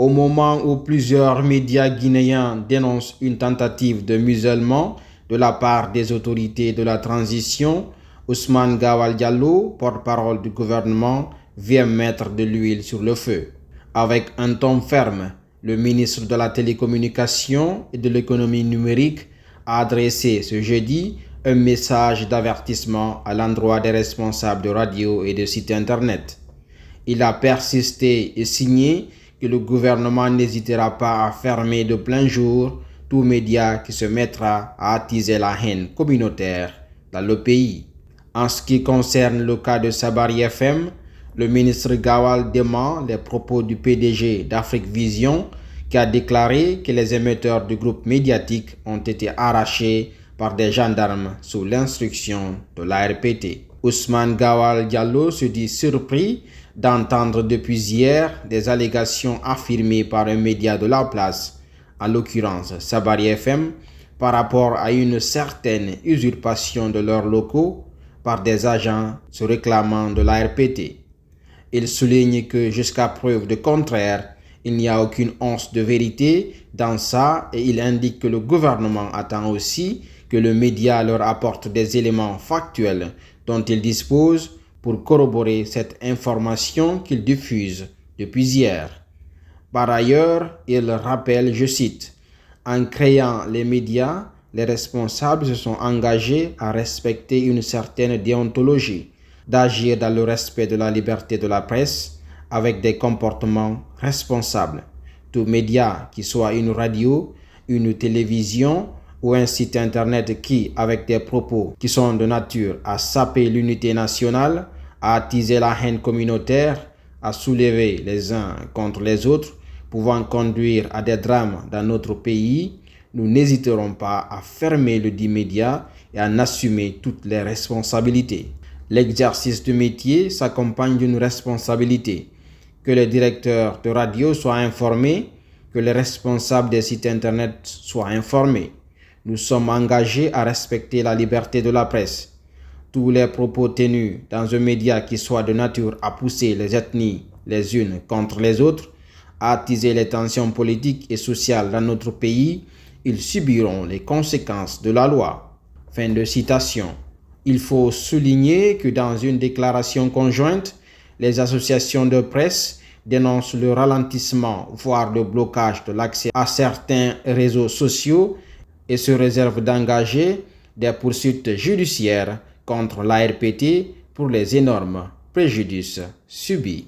Au moment où plusieurs médias guinéens dénoncent une tentative de musellement de la part des autorités de la transition, Ousmane Gawal Diallo, porte-parole du gouvernement, vient mettre de l'huile sur le feu. Avec un ton ferme, le ministre de la Télécommunication et de l'Économie numérique a adressé ce jeudi un message d'avertissement à l'endroit des responsables de radio et de sites internet. Il a persisté et signé que le gouvernement n'hésitera pas à fermer de plein jour tout média qui se mettra à attiser la haine communautaire dans le pays. En ce qui concerne le cas de Sabari FM, le ministre Gawal dément les propos du PDG d'Afrique Vision qui a déclaré que les émetteurs du groupe médiatique ont été arrachés par des gendarmes sous l'instruction de l'ARPT. Ousmane Gawal Diallo se dit surpris d'entendre depuis hier des allégations affirmées par un média de la place, en l'occurrence Sabari FM, par rapport à une certaine usurpation de leurs locaux par des agents se réclamant de l'ARPT. Il souligne que jusqu'à preuve de contraire, il n'y a aucune once de vérité dans ça et il indique que le gouvernement attend aussi que le média leur apporte des éléments factuels dont il dispose pour corroborer cette information qu'il diffuse depuis hier. Par ailleurs, il rappelle, je cite, « En créant les médias, les responsables se sont engagés à respecter une certaine déontologie, d'agir dans le respect de la liberté de la presse avec des comportements responsables. Tout média, qui soit une radio, une télévision ou un site internet qui, avec des propos qui sont de nature à saper l'unité nationale, à attiser la haine communautaire, à soulever les uns contre les autres, pouvant conduire à des drames dans notre pays, nous n'hésiterons pas à fermer le dit média et à en assumer toutes les responsabilités. L'exercice du métier s'accompagne d'une responsabilité. Que les directeurs de radio soient informés, que les responsables des sites internet soient informés. Nous sommes engagés à respecter la liberté de la presse. Tous les propos tenus dans un média qui soit de nature à pousser les ethnies les unes contre les autres, à attiser les tensions politiques et sociales dans notre pays, ils subiront les conséquences de la loi. » Fin de citation. Il faut souligner que dans une déclaration conjointe, les associations de presse dénoncent le ralentissement, voire le blocage de l'accès à certains réseaux sociaux et se réservent d'engager des poursuites judiciaires contre l'ARPT pour les énormes préjudices subis.